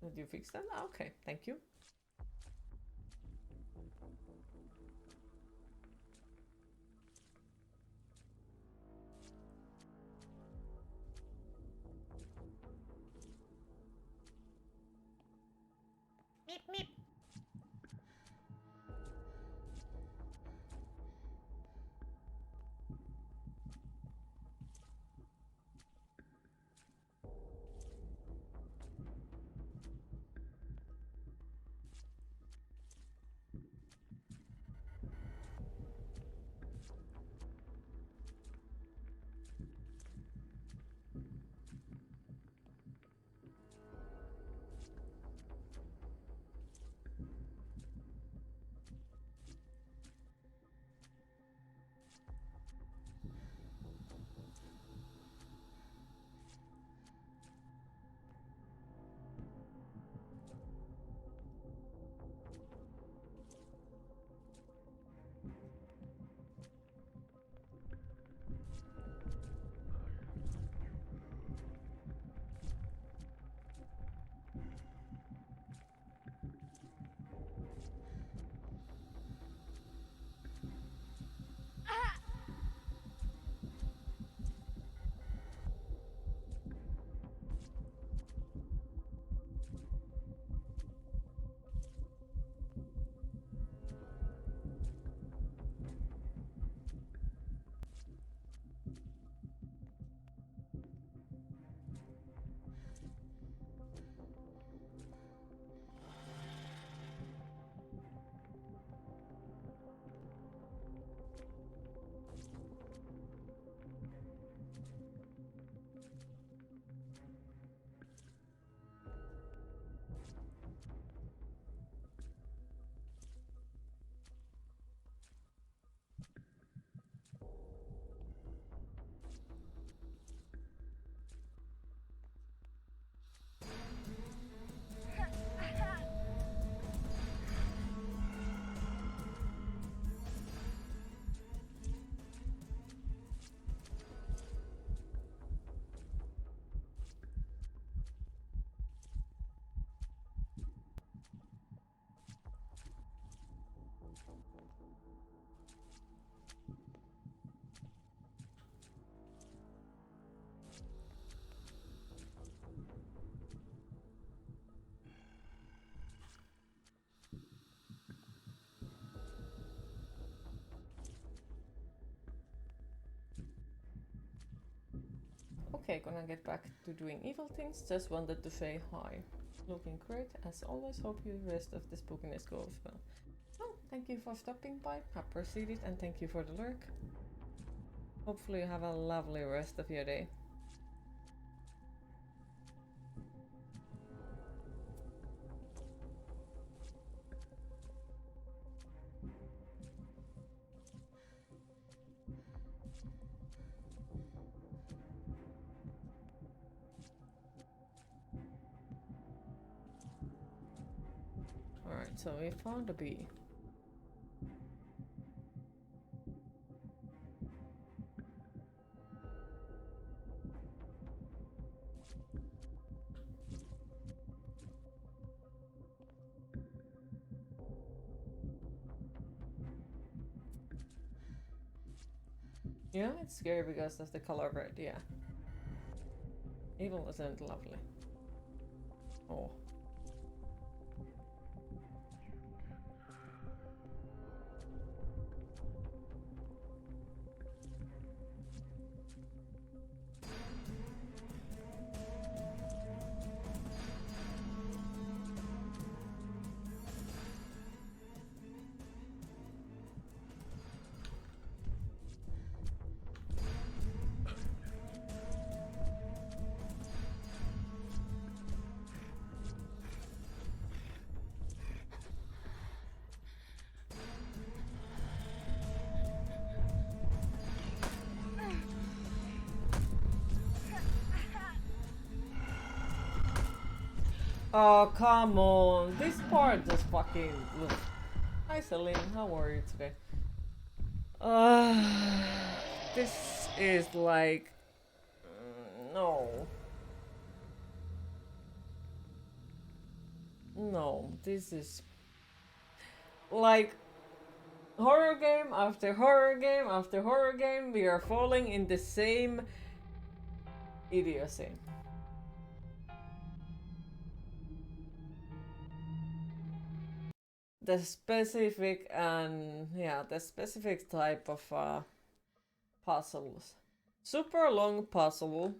Did you fix that? Ah, okay, thank you. Meep meep. Okay, gonna get back to doing evil things. Just wanted to say hi. Looking great as always. Hope you rest of the spookiness goes well. Oh, thank you for stopping by. Have proceeded and thank you for the lurk. Hopefully you have a lovely rest of your day. Alright, so we found a bee. Yeah, it's scary because of the color red, yeah. Evil isn't lovely. Oh. Oh, come on. This part just fucking... Ugh. Hi, Celine. How are you today? This is like... no. No, this is like horror game after horror game after horror game. We are falling in the same idiocy. The specific and yeah, the specific type of puzzles. Super long puzzle.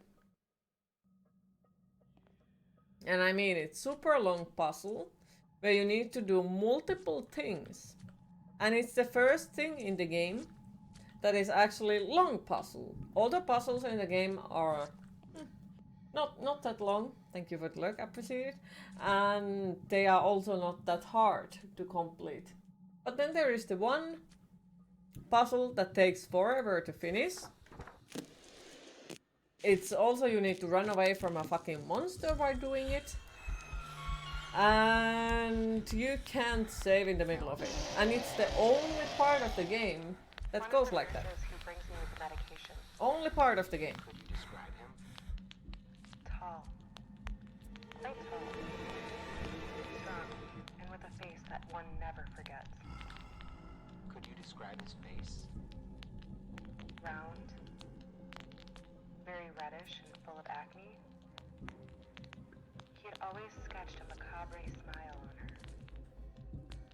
And I mean it's super long puzzle where you need to do multiple things. And it's the first thing in the game that is actually long puzzle. All the puzzles in the game are not that long. Thank you for the luck, appreciate it. And they are also not that hard to complete. But then there is the one puzzle that takes forever to finish. It's also you need to run away from a fucking monster while doing it. And you can't save in the middle of it. And it's the only part of the game that goes like that. Only part of the game. Could you describe him? Tall. Quite tall. Strong. And with a face that one never forgets. Could you describe his face? Round. Very reddish and full of acne. He had always sketched a macabre smile on her.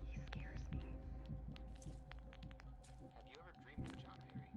He scares me. Have you ever dreamed of John Perry?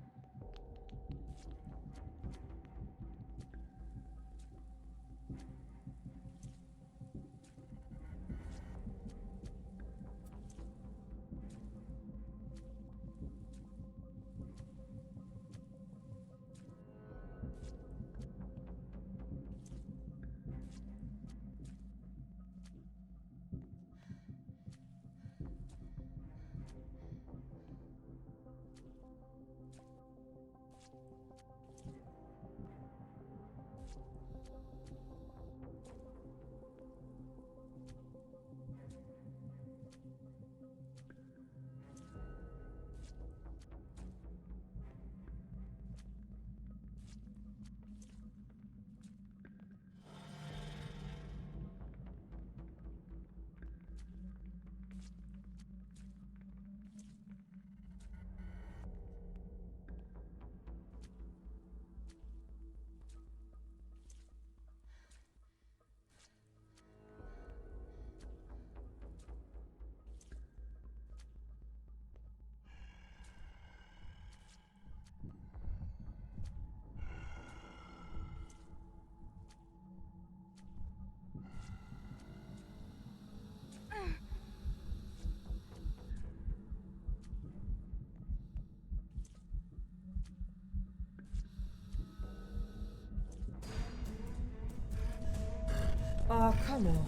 Oh, come on.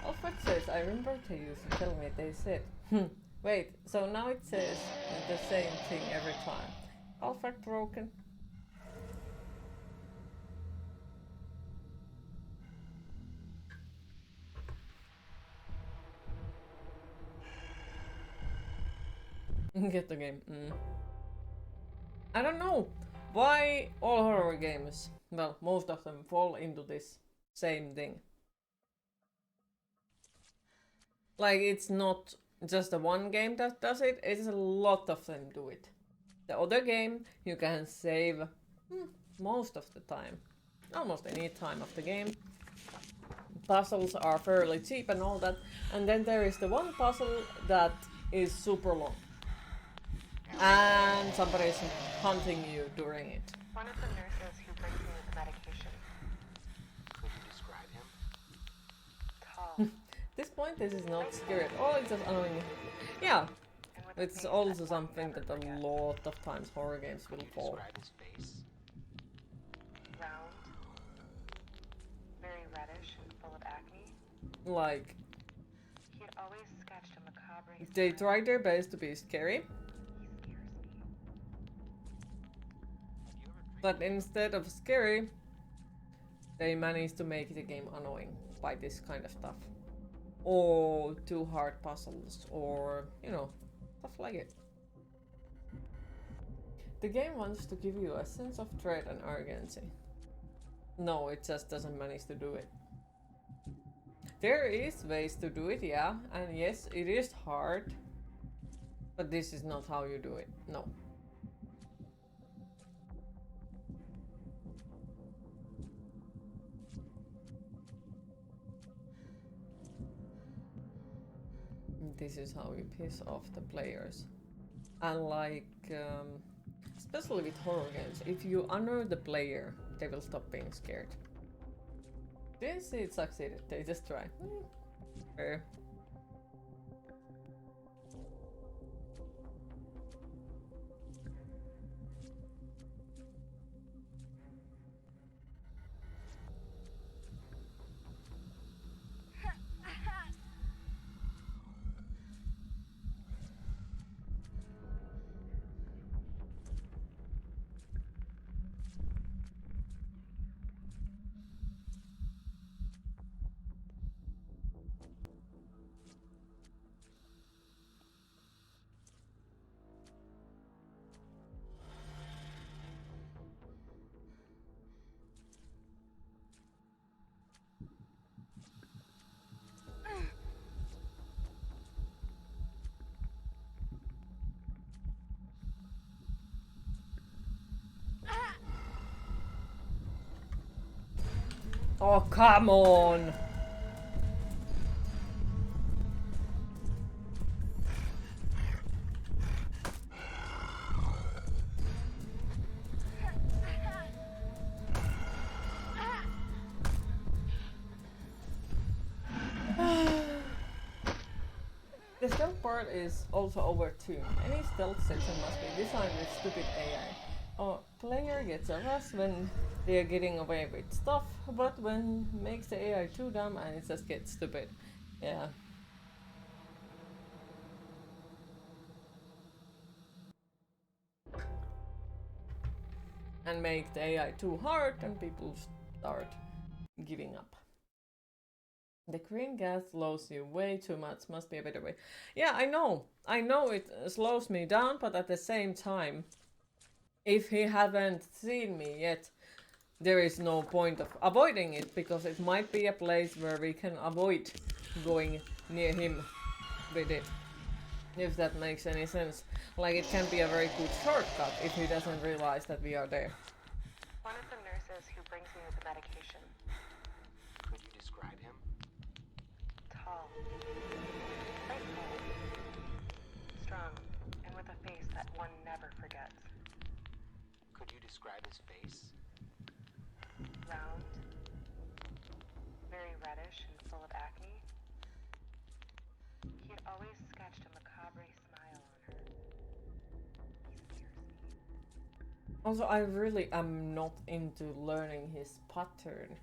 Alfred says, I remember they used to tell me, they said, wait, so now it says the same thing every time. Alfred broken. Get the game. I don't know why all horror games, well, most of them fall into this same thing. Like, it's not just the one game that does it, it's a lot of them do it. The other game, you can save most of the time. Almost any time of the game. Puzzles are fairly cheap and all that. And then there is the one puzzle that is super long. And somebody is hunting you during it. One of the nurses who brings me the medication. Could you describe him? Tall. At this point, this is not scary at all, it's just annoying. Yeah, And with a it's face also that one something never that a forgets. lot of times horror games will Could you fall. describe his face? Round. Very reddish and full of acne. Like, He had always sketched a macabre they smile. try their best to be scary, He scares me. But instead of scary, they manage to make the game annoying by this kind of stuff. Or too hard puzzles, or, you know, stuff like it. The game wants to give you a sense of dread and urgency. No, it just doesn't manage to do it. There is ways to do it, yeah, and yes, it is hard. But this is not how you do it, no. This is how you piss off the players. And like, especially with horror games, if you honor the player, they will stop being scared. Didn't see it succeeded, they just try. Fair. Oh, come on! The stealth part is also overtuned. Any stealth section must be designed with stupid AI. A player gets a rush when they are getting away with stuff, but when makes the AI too dumb and it just gets stupid. Yeah. And make the AI too hard and people start giving up. The green gas slows you way too much, must be a better way. Yeah, I know it slows me down, but at the same time, if he haven't seen me yet, there is no point of avoiding it, because it might be a place where we can avoid going near him with it. If that makes any sense. Like, it can be a very good shortcut if he doesn't realize that we are there. One of the nurses who brings me the medication. Could you describe him? Tall. Quite tall. Strong, and with a face that one never forgets. Could you describe his face? Round. Very reddish and full of acne. He had always sketched a macabre smile on her. He scares me. Also, I really am not into learning his pattern.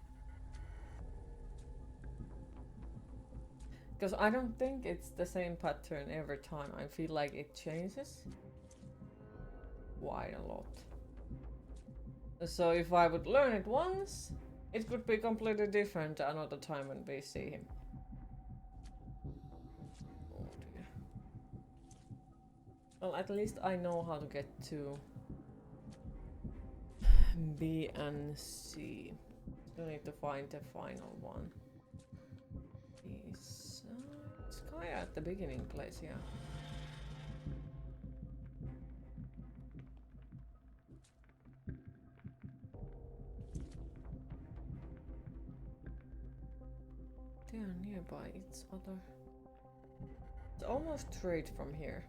Because I don't think it's the same pattern every time. I feel like it changes quite a lot. So if I would learn it once, it could be completely different another time when we see him. Oh dear. Well, at least I know how to get to B and C. Still need to find the final one. It's kind of at the beginning place, yeah. They are nearby each other. It's almost straight from here.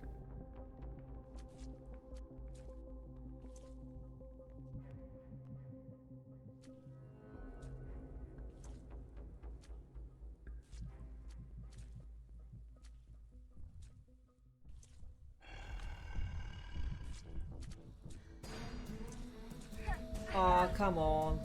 Aw, come on.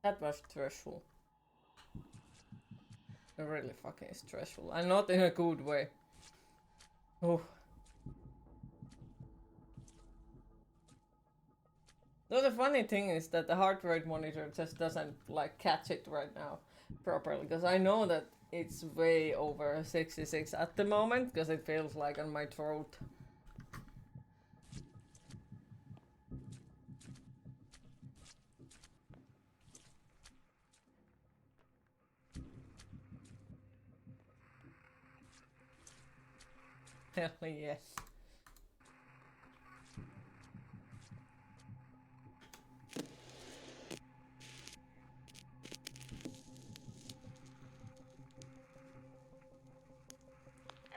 That was stressful. Really fucking stressful. And not in a good way. Oh. No, the funny thing is that the heart rate monitor just doesn't like catch it right now properly. Because I know that it's way over 66 at the moment. Because it feels like on my throat. Hell yes.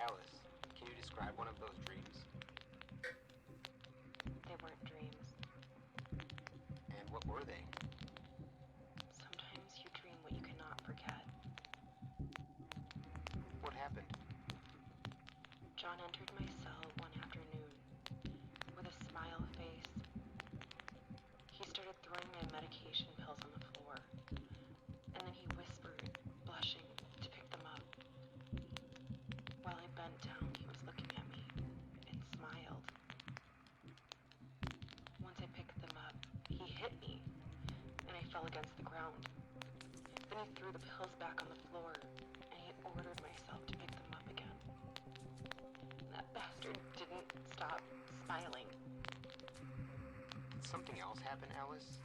Alice, can you describe one of those dreams? They weren't dreams. And what were they? Sometimes you dream what you cannot forget. What happened? John entered my cell one afternoon with a smile face. He started throwing my medication pills on the floor, and then he whispered, blushing, to pick them up. While I bent down, he was looking at me and smiled. Once I picked them up, he hit me, and I fell against the ground. Then he threw the pills back on the floor, and he ordered myself to pick them up again. That bastard didn't stop smiling. Did something else happen, Alice?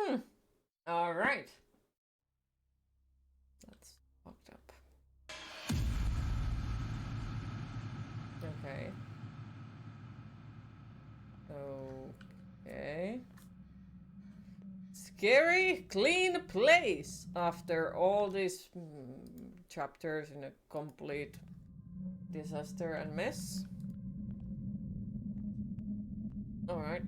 Yes. Alright. That's fucked up. Okay. Okay. Scary, clean place after all these chapters in a complete disaster and mess. Alright.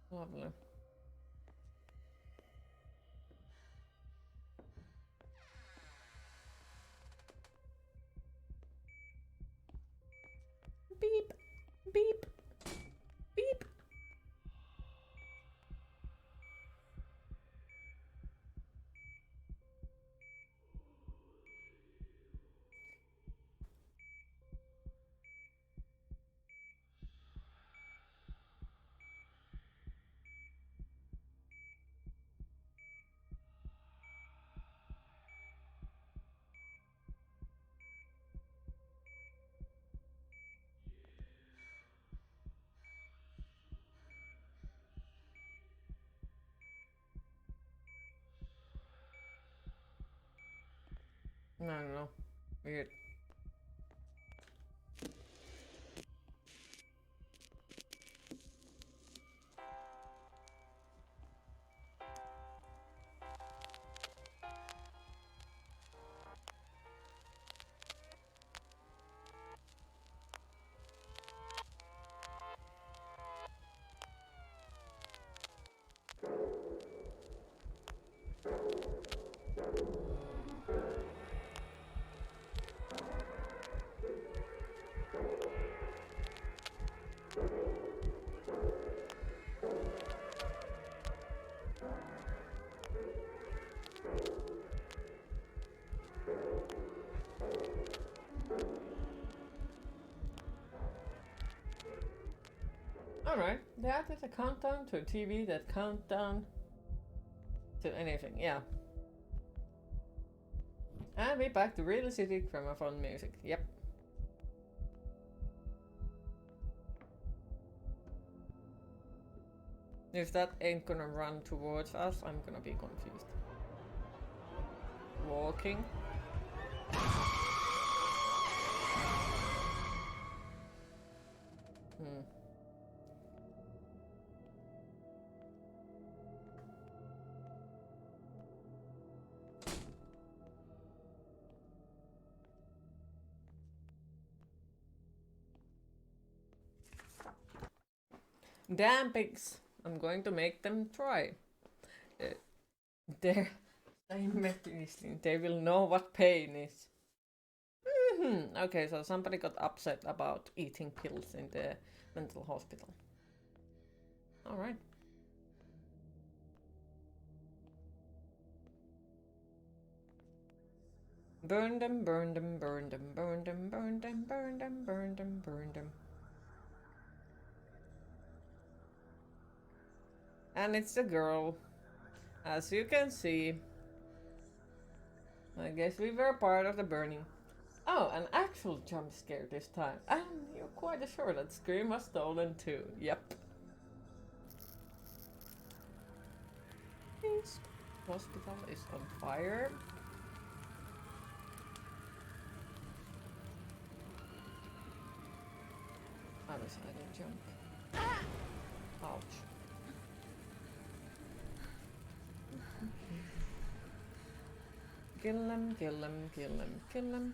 Lovely. Beep, beep, beep. I don't know. Weird. Alright, they added a countdown to a TV that countdown to anything, yeah. And we're back to real acidic gramophone music, yep. If that ain't gonna run towards us, I'm gonna be confused. Walking. Damn pigs! I'm going to make them try. They're they will know what pain is. Okay, so somebody got upset about eating pills in the mental hospital. Alright. Burn them, burn them, burn them, burn them, burn them, burn them, burn them, burn them. And it's the girl. As you can see. I guess we were part of the burning. Oh, an actual jump scare this time. And you're quite sure that Scream was stolen too. Yep. This hospital is on fire. I wish I didn't jump. Ouch. Kill him, kill him, kill him, kill him.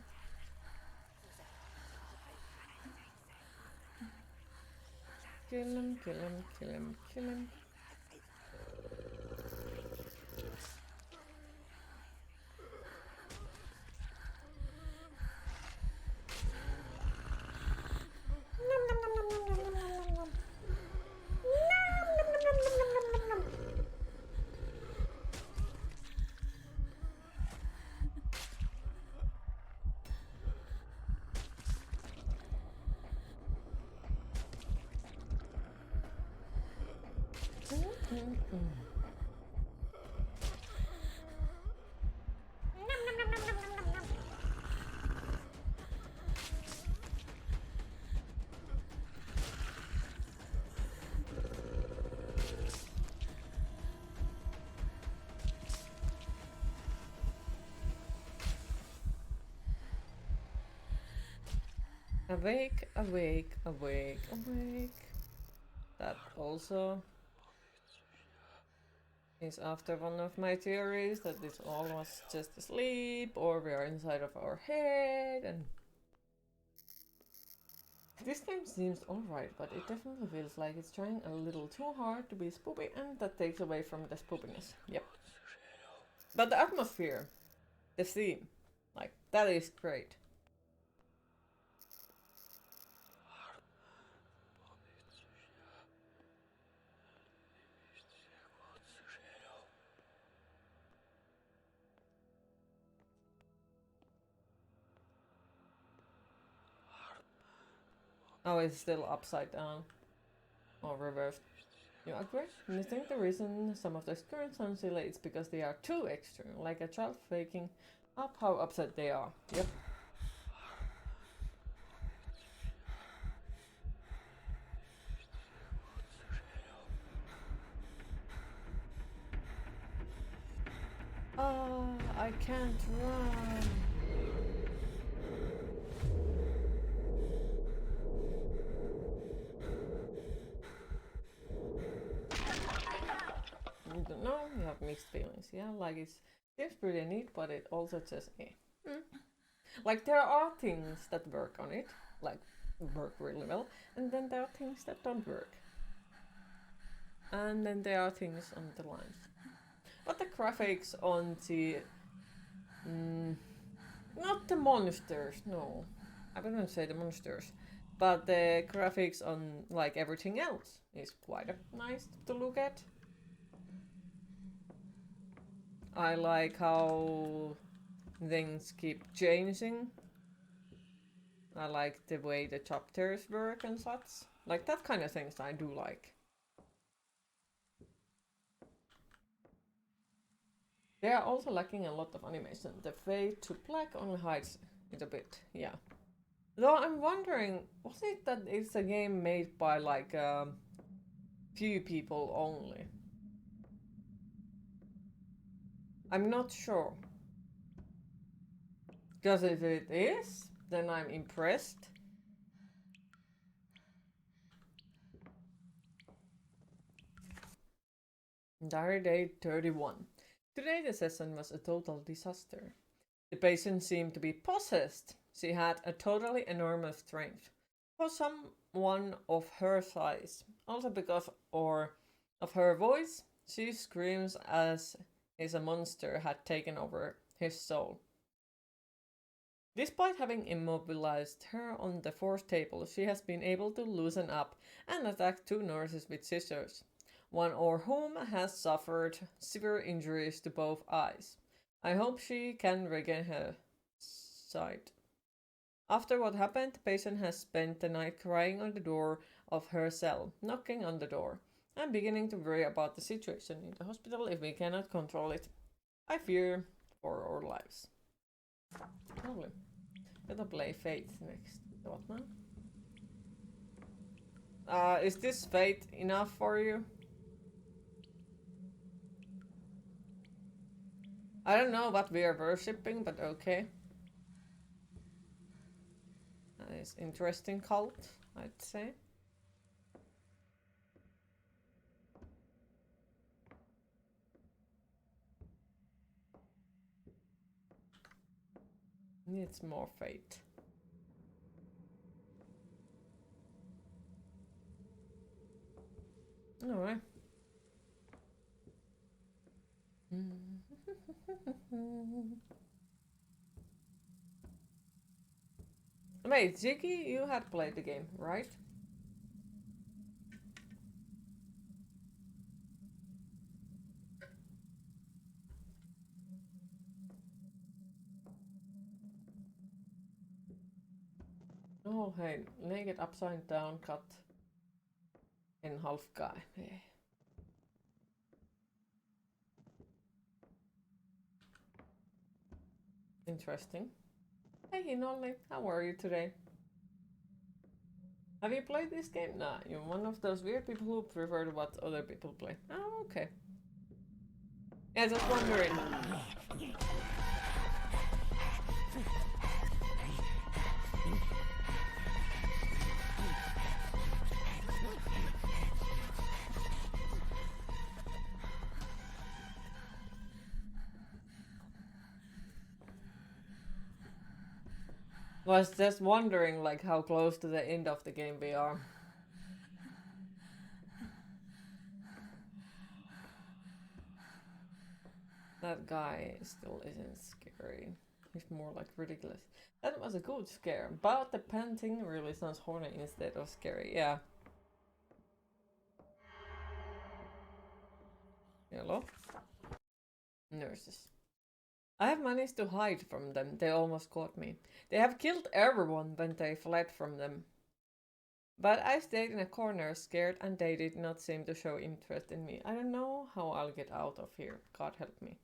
Kill him, kill him, kill him, kill him. Awake, awake, awake, awake. That also is after one of my theories that this all was just asleep or we are inside of our head and this game seems alright, but it definitely feels like it's trying a little too hard to be spoopy and that takes away from the spoopiness. Yep. But the atmosphere, the theme, like that is great. Oh, it's still upside down. Or reversed. You agree? And you think the reason some of the current sound silly is because they are too extreme, like a child faking up how upset they are. Yep. I can't run. You don't know, you have mixed feelings. Yeah, like it seems pretty neat, but it also just Like there are things that work on it, like work really well, and then there are things that don't work. And then there are things on the lines. But the graphics on the not the monsters, no. I wouldn't say the monsters. But the graphics on like everything else is quite nice to look at. I like how things keep changing. I like the way the chapters work and such. Like that kind of things I do like. They are also lacking a lot of animation. The fade to black only hides it a bit, yeah. Though I'm wondering, was it that it's a game made by like few people only? I'm not sure. Because if it is, then I'm impressed. Diary day 31. Today the session was a total disaster. The patient seemed to be possessed. She had a totally enormous strength. For someone of her size, Also because of her voice, she screams as if a monster had taken over his soul. Despite having immobilized her on the fourth table, she has been able to loosen up and attack two nurses with scissors, one of whom has suffered severe injuries to both eyes. I hope she can regain her sight. After what happened, the patient has spent the night crying on the door of her cell, knocking on the door. I'm beginning to worry about the situation in the hospital if we cannot control it. I fear for our lives. Lovely. Gotta play Fate next. What now? Is this Fate enough for you? I don't know what we are worshipping, but okay. Nice, interesting cult, I'd say. Needs more Fate. Alright. Wait, Ziggy, you had played the game, right? Oh, hey, naked upside down cut in half guy. Yeah. Interesting. Hey, Hinolli, how are you today? Have you played this game? Nah, you're one of those weird people who prefer to watch other people play. Oh, okay. Yeah, just wondering. Was just wondering like how close to the end of the game we are. That guy still isn't scary. He's more like ridiculous. That was a good scare, but the panting really sounds horny instead of scary. Yeah. Hello? Nurses. I have managed to hide from them. They almost caught me. They have killed everyone when they fled from them. But I stayed in a corner scared and they did not seem to show interest in me. I don't know how I'll get out of here. God help me.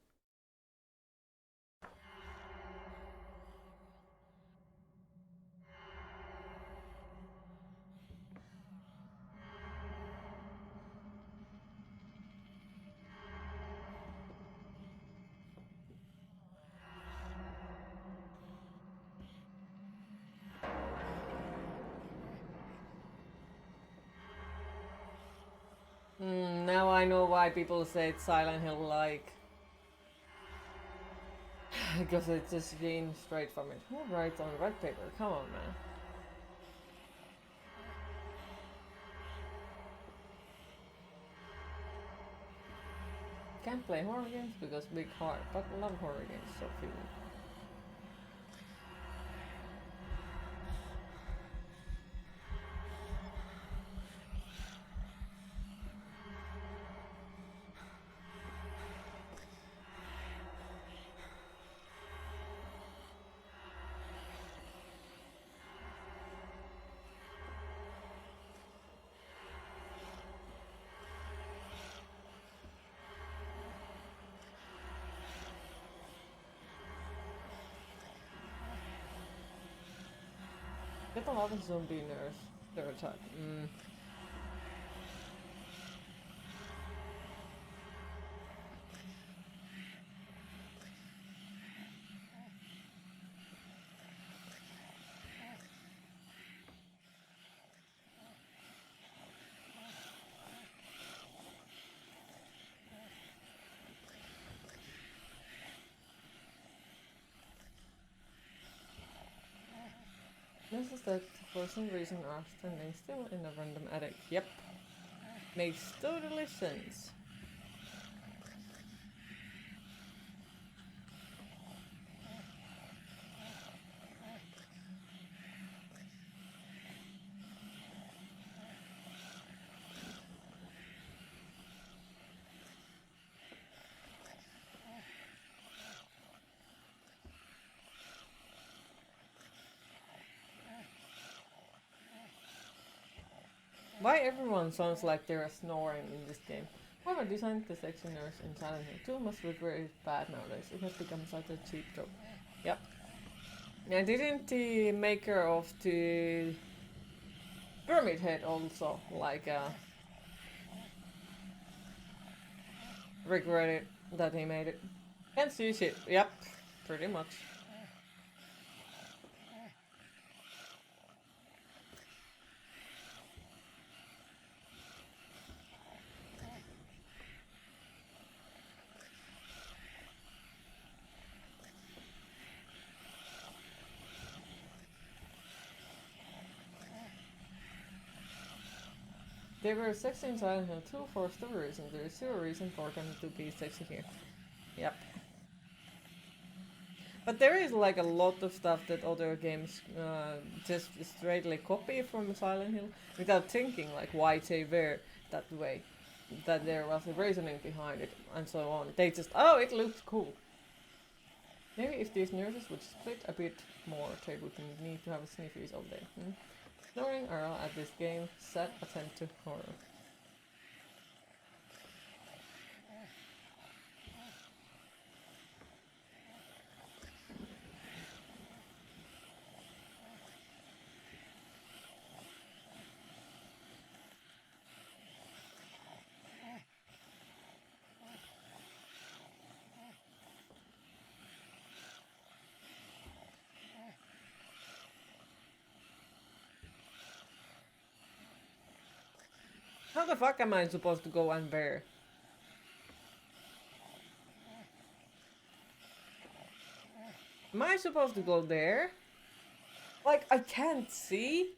Now I know why people say it's Silent Hill like. Because it's just gained straight from it. Who writes on red paper? Come on, man. Can't play horror games because big heart, but love horror games, so few. Get a lot of zombie nurse. Their attack. This is that for some reason are standing still in a random attic. Yep. Makes totally sense. Why everyone sounds like they're snoring in this game? Whoever designed the sectioners in Silent Hill 2 must regret it bad nowadays. It has become such a cheap trope. Yep. Yeah, didn't the maker of the Pyramid Head also regretted that he made it? Can't see shit. Yep, pretty much. They were sexy in Silent Hill 2 for story reasons. There is zero reason for them to be sexy here. Yep. But there is like a lot of stuff that other games just straightly copy from Silent Hill without thinking like why they were that way. That there was a reasoning behind it and so on. They just, oh, it looks cool. Maybe if these nurses would split a bit more, they wouldn't need to have sniffies all day. Snoring Earl at this game, sad attempt to horror. How the fuck am I supposed to go and where? Am I supposed to go there? Like, I can't see?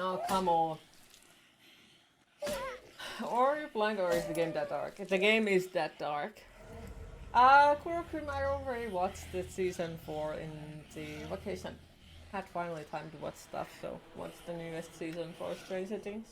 Oh, come on. Or are you blind or is the game that dark? The game is that dark. Kurokum, I already watched the season 4 in the vacation. Had finally time to watch stuff, so what's the newest season for Stranger Things?